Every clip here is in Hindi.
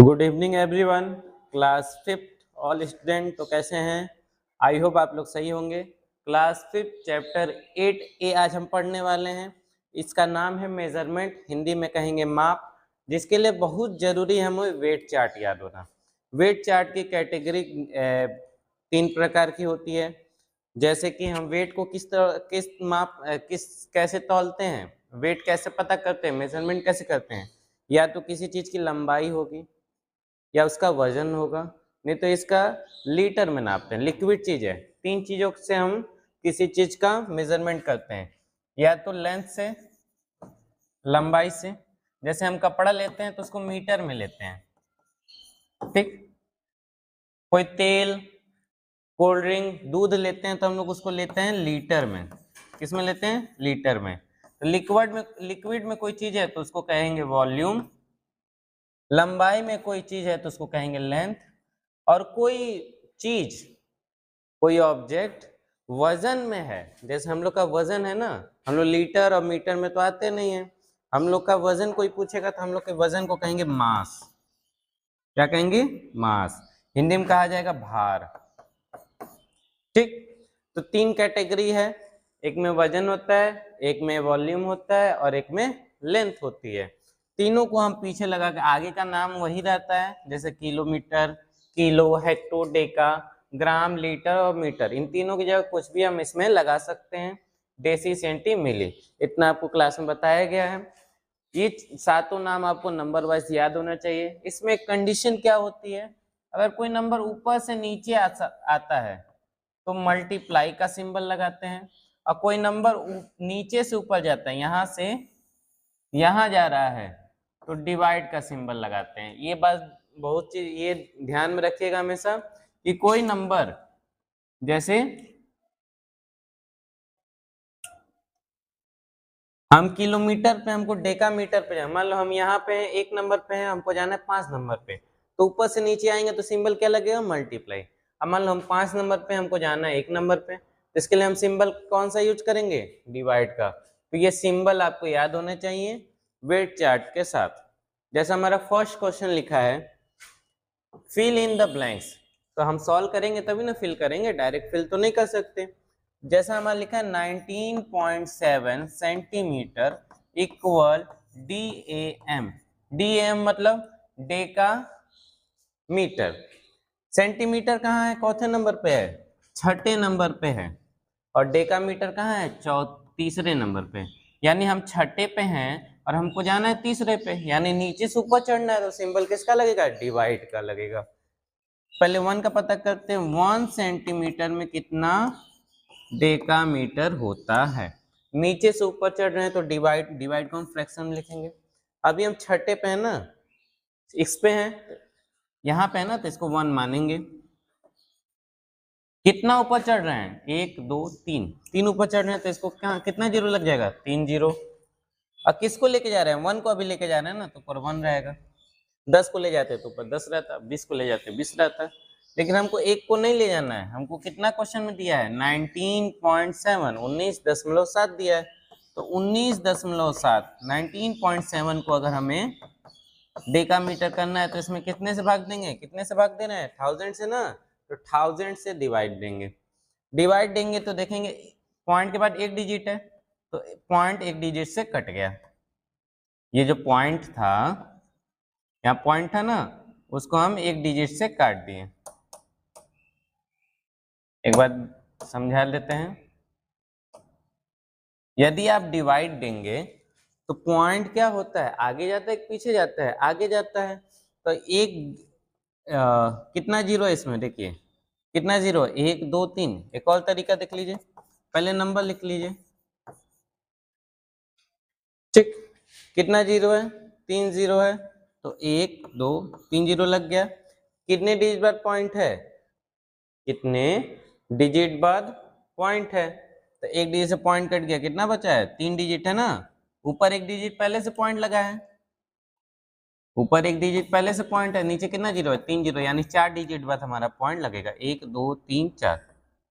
Good evening everyone. Class fifth all student तो कैसे हैं? आई होप आप लोग सही होंगे। क्लास फिफ्थ चैप्टर 8A आज हम पढ़ने वाले हैं। इसका नाम है मेजरमेंट, हिंदी में कहेंगे माप, जिसके लिए बहुत जरूरी है हमें वेट चार्ट याद होना। वेट चार्ट की कैटेगरी 3 प्रकार की होती है। जैसे कि हम वेट को किस कैसे तौलते हैं, वेट कैसे पता करते हैं, मेजरमेंट कैसे करते हैं। या तो किसी चीज की लंबाई होगी या उसका वजन होगा, नहीं तो इसका लीटर में नापते हैं। लिक्विड चीज है, 3 चीजों से हम किसी चीज का मेजरमेंट करते हैं। या तो लेंथ से, लंबाई से, जैसे हम कपड़ा लेते हैं तो उसको मीटर में लेते हैं, ठीक। कोई तेल, कोल्ड ड्रिंक, दूध लेते हैं तो हम लोग उसको लेते हैं लीटर में। किस में लेते हैं? लीटर में। तो लिक्विड में कोई चीज है तो उसको कहेंगे वॉल्यूम। लंबाई में कोई चीज है तो उसको कहेंगे लेंथ। और कोई चीज, कोई ऑब्जेक्ट वजन में है, जैसे हम लोग का वजन है ना, हम लोग लीटर और मीटर में तो आते नहीं है। हम लोग का वजन कोई पूछेगा तो हम लोग के वजन को कहेंगे मास। क्या कहेंगे? मास। हिंदी में कहा जाएगा भार, ठीक। तो 3 कैटेगरी है, एक में वजन होता है, एक में वॉल्यूम होता है और एक में लेंथ होती है। तीनों को हम पीछे लगा के, आगे का नाम वही रहता है, जैसे किलोमीटर, किलो, हेक्टो, डेका, ग्राम, लीटर और मीटर। इन तीनों की जगह कुछ भी हम इसमें लगा सकते हैं, डेसी, सेंटी, मिली, इतना आपको क्लास में बताया गया है। ये 7 नाम आपको नंबर वाइज याद होना चाहिए। इसमें कंडीशन क्या होती है, अगर कोई नंबर ऊपर से नीचे आता है तो मल्टीप्लाई का सिंबल लगाते हैं, और कोई नंबर नीचे से ऊपर जाता है, यहां से यहां जा रहा है तो डिवाइड का सिंबल लगाते हैं। ये बात बहुत चीज ये ध्यान में रखिएगा हमेशा कि कोई नंबर, जैसे हम किलोमीटर पे, हमको डेकामीटर पे जाना, मान लो हम यहाँ पे हैं, 1 नंबर पे हैं, हमको जाना है 5 नंबर पे, तो ऊपर से नीचे आएंगे तो सिंबल क्या लगेगा? मल्टीप्लाई। अब मान लो हम 5 नंबर पे, हमको जाना है 1 नंबर पे, तो इसके लिए हम सिंबल कौन सा यूज करेंगे? डिवाइड का। तो ये सिंबल आपको याद होने चाहिए वेट चार्ट के साथ। जैसा हमारा फर्स्ट क्वेश्चन लिखा है, फिल इन द ब्लैंक्स, तो हम सॉल्व करेंगे तभी ना फिल करेंगे, डायरेक्ट फिल तो नहीं कर सकते। जैसा हमारा लिखा है 19.7 सेंटीमीटर इक्वल DAM। DAM मतलब डेका मीटर। सेंटीमीटर कहाँ है? चौथे नंबर पे है, छठे नंबर पे है। और डेका मीटर कहाँ है? तीसरे नंबर पे। यानी हम छठे पे हैं और हमको जाना है तीसरे पे, यानी नीचे से ऊपर चढ़ना है, तो सिंबल किसका लगेगा? डिवाइड का लगेगा। पहले 1 का पता करते हैं, 1 सेंटीमीटर में कितना डेकामीटर होता है। नीचे से ऊपर चढ़ रहे हैं तो डिवाइड को हम फ्रैक्शन में लिखेंगे। अभी हम छठे पे है ना, इस पे है, यहाँ पे है ना, तो इसको 1 मानेंगे। कितना ऊपर चढ़ रहे हैं? 1 2 3, 3 ऊपर चढ़ रहे हैं तो इसको कितना जीरो लग जाएगा? 3 जीरो। और किसको लेके जा रहे हैं? 1 को अभी लेके जा रहे हैं ना, तो ऊपर 1 रहेगा। 10 को ले जाते तो ऊपर 10 रहता, 20 को ले जाते 20 रहता। लेकिन हमको 1 को नहीं ले जाना है, हमको कितना क्वेश्चन में दिया है? 19.7, 19.7 दिया है। तो 19.7, 19.7 को अगर हमें डेकामीटर करना है तो इसमें कितने से भाग देंगे? कितने से भाग देना है? 1000 से ना, तो 1000 से डिवाइड देंगे। डिवाइड देंगे तो देखेंगे पॉइंट के बाद 1 डिजिट है, तो पॉइंट 1 डिजिट से कट गया। ये जो पॉइंट था, यहाँ पॉइंट था ना, उसको हम 1 डिजिट से काट दिए। एक बार समझा लेते हैं, यदि आप डिवाइड देंगे तो पॉइंट क्या होता है? आगे जाता है, पीछे जाता है? आगे जाता है। तो कितना जीरो है इसमें? देखिए कितना जीरो, 1 2 3। एक और तरीका देख लीजिए, पहले नंबर लिख लीजिए, ठीक। कितना जीरो है? 3 जीरो है, तो 1 2 3 जीरो लग गया। कितने डिजिट बाद पॉइंट है? कितने डिजिट बाद पॉइंट है? तो 1 डिजिट से पॉइंट कट गया, कितना बचा है? 3 डिजिट है ना। ऊपर 1 डिजिट पहले से पॉइंट लगा है, ऊपर 1 डिजिट पहले से पॉइंट है, नीचे कितना जीरो है? 3 जीरो, यानी 4 डिजिट बाद हमारा पॉइंट लगेगा। 1 2 3 4,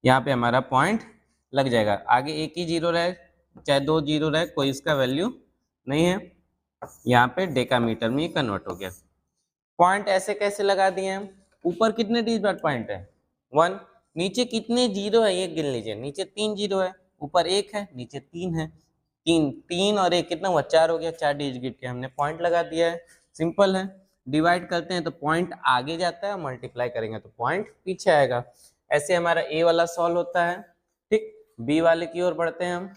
यहाँ पे हमारा पॉइंट लग जाएगा। आगे एक ही जीरो रहे चाहे 2 जीरो रहे, कोई इसका वैल्यू नहीं है। यहाँ पे डेकामीटर में कन्वर्ट हो गया। पॉइंट ऐसे कैसे लगा दिए हम, ऊपर कितने डिजिट पॉइंट है 1, नीचे कितने जीरो है ये गिन लीजिए, नीचे 3 जीरो है, ऊपर 1 है, नीचे 3 है, 3 और 1 कितना हुआ 4 हो गया, 4 डिजिट के हमने पॉइंट लगा दिया है। सिंपल है, डिवाइड करते हैं तो पॉइंट आगे जाता है, मल्टीप्लाई करेंगे तो पॉइंट पीछे आएगा। ऐसे हमारा ए वाला सॉल्व होता है। ठीक, बी वाले की ओर बढ़ते हैं हम।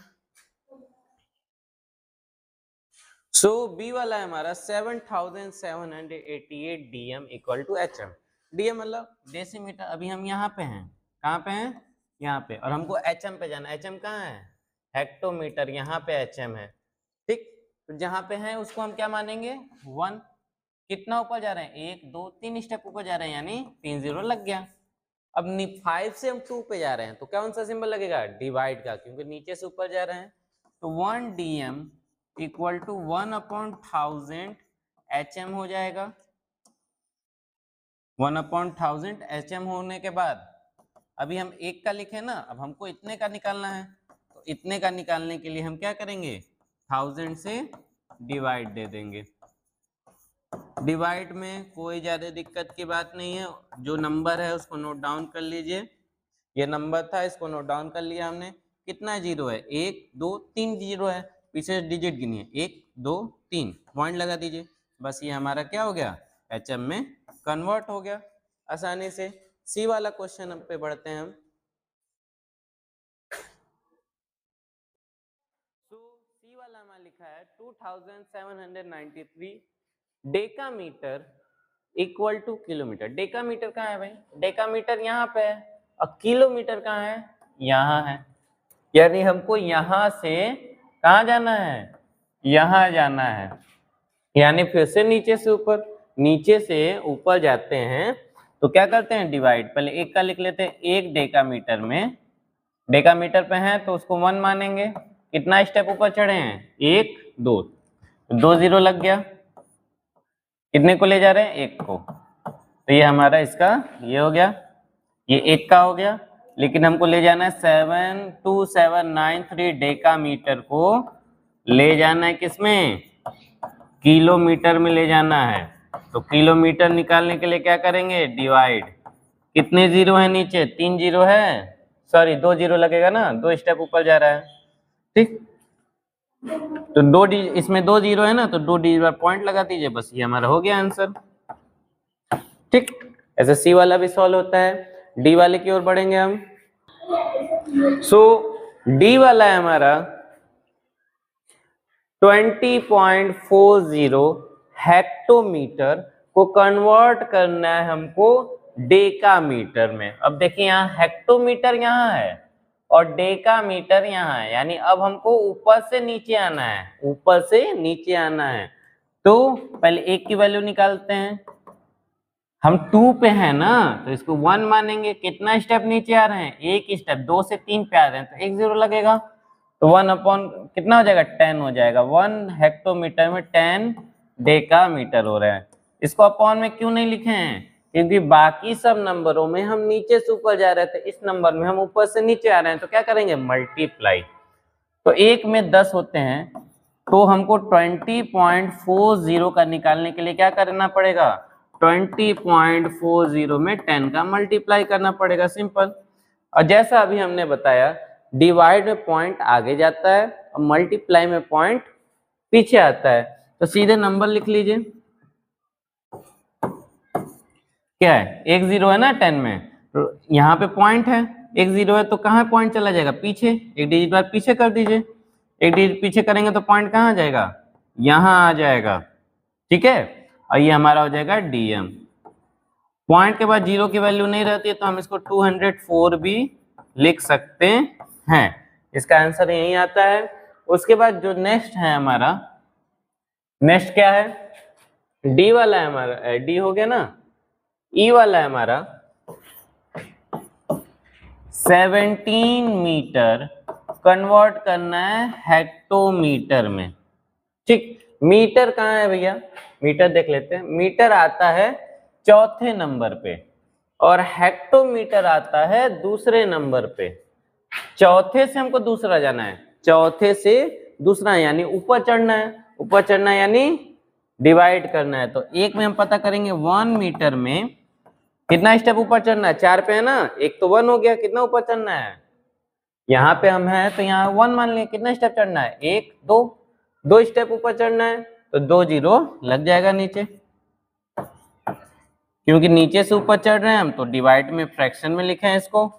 सो बी वाला है हमारा 7788 dm equal to hm। dm मतलब डेसीमीटर। अभी हम यहाँ पे हैं, कहाँ पे हैं, यहाँ पे, और हमको hm पे जाना। hm कहाँ है, हेक्टोमीटर, यहाँ पे hm है। ठीक, तो जहाँ पे है उसको हम क्या मानेंगे 1। कितना ऊपर जा रहे हैं, 1 2 3 स्टेप ऊपर जा रहे हैं, यानी 3 0 लग गया। अब 5 से हम 2 पे जा रहे हैं तो कौन सा सिंबल लगेगा, डिवाइड का, क्योंकि नीचे से ऊपर जा रहे हैं। तो 1 dm इक्वल टू 1/1000 hm हो जाएगा। 1/1000 hm होने के बाद अभी हम 1 का लिखे ना, अब हमको इतने का निकालना है, तो इतने का निकालने के लिए हम क्या करेंगे 1000 से डिवाइड दे देंगे। डिवाइड में कोई ज्यादा दिक्कत की बात नहीं है, जो नंबर है उसको नोट डाउन कर लीजिए। ये नंबर था, इसको नोट डाउन कर लिया हमने। कितना जीरो है, 1 2 3 जीरो है, पीछे डिजिट गिनिए 1 2 3, पॉइंट लगा दीजिए, बस ये हमारा क्या हो गया एचएम में कन्वर्ट हो गया आसानी से। सी वाला क्वेश्चन पे बढ़ते हैं हम। सी वाला हमारा लिखा है 2793 decametre equal two kilometre. Decametre कहाँ है भाई, डेकामीटर यहाँ पे है, और किलोमीटर कहाँ है, यहाँ है, यानी हमको यहाँ से कहाँ जाना है, यहाँ जाना है, यानी फिर से नीचे से ऊपर, नीचे से ऊपर जाते हैं तो क्या करते हैं डिवाइड। पहले 1 का लिख लेते हैं, 1 डेकामीटर में, डेकामीटर पे है तो उसको 1 मानेंगे। कितना स्टेप ऊपर चढ़े हैं, 1 2, 2 0 लग गया। कितने को ले जा रहे हैं, 1 को, तो ये हमारा इसका ये हो गया, ये 1 का हो गया। लेकिन हमको ले जाना है 72793 डेकामीटर को ले जाना है किसमें, किलोमीटर में ले जाना है। तो किलोमीटर निकालने के लिए क्या करेंगे, डिवाइड। कितने जीरो है नीचे, 3 जीरो है, सॉरी 2 जीरो लगेगा ना, 2 स्टेप ऊपर जा रहा है। ठीक, तो इसमें 2 जीरो है ना, तो 2 डिजिट पॉइंट लगा दीजिए, बस ये हमारा हो गया आंसर। ठीक, ऐसे सी वाला भी सॉल्व होता है। डी वाले की ओर बढ़ेंगे हम। सो डी वाला है हमारा 20.40 हेक्टोमीटर को कन्वर्ट करना है हमको डेकामीटर में। अब देखिए यहाँ हेक्टोमीटर यहाँ है और डेकामीटर यहाँ है, यानी अब हमको ऊपर से नीचे आना है, ऊपर से नीचे आना है। तो पहले 1 की वैल्यू निकालते हैं, हम 2 पे हैं ना तो इसको 1 मानेंगे। कितना स्टेप नीचे आ रहे हैं, 1 स्टेप, 2 से 3 पे आ रहे हैं तो 1 0 लगेगा, तो 1 अपॉन कितना हो जाएगा 10 हो जाएगा। 1 हेक्टोमीटर में 10 डेकामीटर हो रहे हैं। इसको अपॉन में क्यों नहीं लिखे हैं, क्योंकि बाकी सब नंबरों में हम नीचे से ऊपर जा रहे थे, इस नंबर में हम ऊपर से नीचे आ रहे हैं, तो क्या करेंगे मल्टीप्लाई। तो 1 में 10 होते हैं, तो हमको 20.40 का निकालने के लिए क्या करना पड़ेगा, 20.40 में 10 का मल्टीप्लाई करना पड़ेगा, सिंपल। और जैसा अभी हमने बताया डिवाइड में पॉइंट आगे जाता है और मल्टीप्लाई में पॉइंट पीछे आता है, तो सीधे नंबर लिख लीजिए। क्या है, 1 0 है ना 10 में, तो यहाँ पे पॉइंट है, 1 0 है तो कहाँ पॉइंट चला जाएगा, पीछे, 1 डिजिट बाद पीछे कर दीजिए। 1 डिजिट पीछे करेंगे तो पॉइंट कहाँ आ जाएगा, यहाँ आ जाएगा। ठीक है, और ये हमारा हो जाएगा डीएम। पॉइंट के बाद 0 की वैल्यू नहीं रहती है तो हम इसको 204 भी लिख सकते हैं। इसका आंसर यही आता है। उसके बाद जो नेक्स्ट है हमारा, नेक्स्ट क्या है, डी वाला है हमारा, डी हो गया ना, ई वाला है हमारा 17 मीटर कन्वर्ट करना है हेक्टोमीटर में। ठीक, मीटर कहाँ है भैया, मीटर देख लेते हैं। मीटर आता है चौथे नंबर पे और हेक्टोमीटर आता है दूसरे नंबर पे। चौथे से हमको दूसरा जाना है, चौथे से दूसरा यानी ऊपर चढ़ना है, ऊपर चढ़ना यानी डिवाइड करना है। तो एक में हम पता करेंगे 1 मीटर में कितना स्टेप ऊपर चढ़ना है, 4 पे है ना, एक तो 1 हो गया, कितना ऊपर चढ़ना है, यहाँ पे हम हैं तो यहाँ 1 मान लिया, कितना स्टेप चढ़ना है, 1 2, 2 स्टेप ऊपर चढ़ना है, तो 2 जीरो लग जाएगा नीचे, क्योंकि नीचे से ऊपर चढ़ रहे हैं हम तो डिवाइड में फ्रैक्शन में लिखे हैं इसको।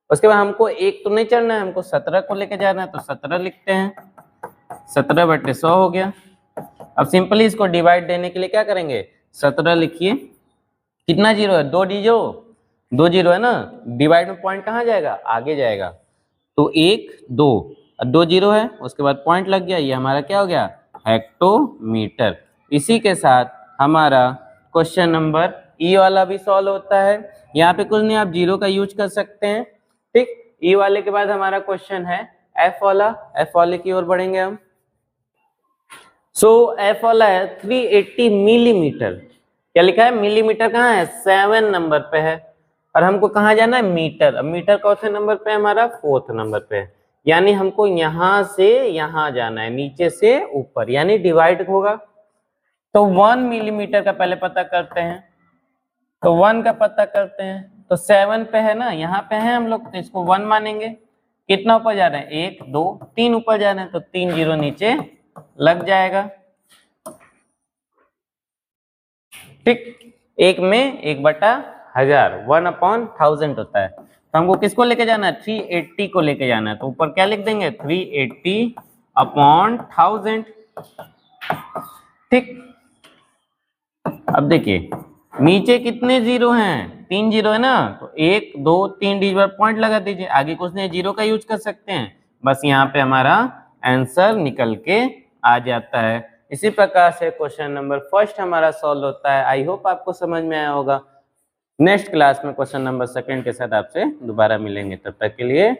उसके बाद हमको 1 तो नहीं चढ़ना है, हमको 17 को लेके जाना है, तो 17 लिखते हैं, 17/100 हो गया। अब सिंपली इसको डिवाइड देने के लिए क्या करेंगे, 17 लिखिए, कितना जीरो है, 2 जीरो, 2 जीरो है ना, डिवाइड में पॉइंट कहाँ जाएगा, आगे जाएगा, तो 1 2 और 2 जीरो है, उसके बाद पॉइंट लग गया, ये हमारा क्या हो गया, हेक्टोमीटर। इसी के साथ हमारा क्वेश्चन नंबर ई वाला भी सॉल्व होता है। यहाँ पे कुछ नहीं, आप जीरो का यूज कर सकते हैं, ठीक। ई वाले के बाद हमारा क्वेश्चन है एफ वाला, एफ वाले की ओर बढ़ेंगे हम। एफ वाला है 380 मिलीमीटर, क्या लिखा है, मिलीमीटर कहाँ है, 7 नंबर पे है, और हमको कहाँ जाना है, मीटर। अब मीटर कौन से नंबर पे है, हमारा 4th नंबर पे है, यानी हमको यहाँ से यहाँ जाना है, नीचे से ऊपर, यानी डिवाइड होगा। तो 1 मिलीमीटर का पहले पता करते हैं, तो 1 का पता करते हैं, तो 7 पे है ना, यहाँ पे है हम लोग, तो इसको 1 मानेंगे। कितना ऊपर जा रहे हैं, 1 2 3 ऊपर जा रहे हैं, तो 3 जीरो नीचे लग जाएगा, ठीक। 1 में 1/1000, 1/1000 होता है, तो हमको किसको लेके जाना है, 380 को लेके जाना है, तो ऊपर क्या लिख देंगे, 380/1000, ठीक। अब देखिए नीचे कितने जीरो हैं, 3 जीरो है ना, तो 1 2 3 डिजिट पॉइंट लगा दीजिए, आगे कुछ नहीं, जीरो का यूज कर सकते हैं, बस यहाँ पे हमारा आंसर निकल के आ जाता है। इसी प्रकार से क्वेश्चन नंबर फर्स्ट हमारा सॉल्व होता है। आई होप आपको समझ में आया होगा। नेक्स्ट क्लास में क्वेश्चन नंबर सेकंड के साथ आपसे दोबारा मिलेंगे, तब तक के लिए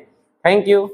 थैंक यू।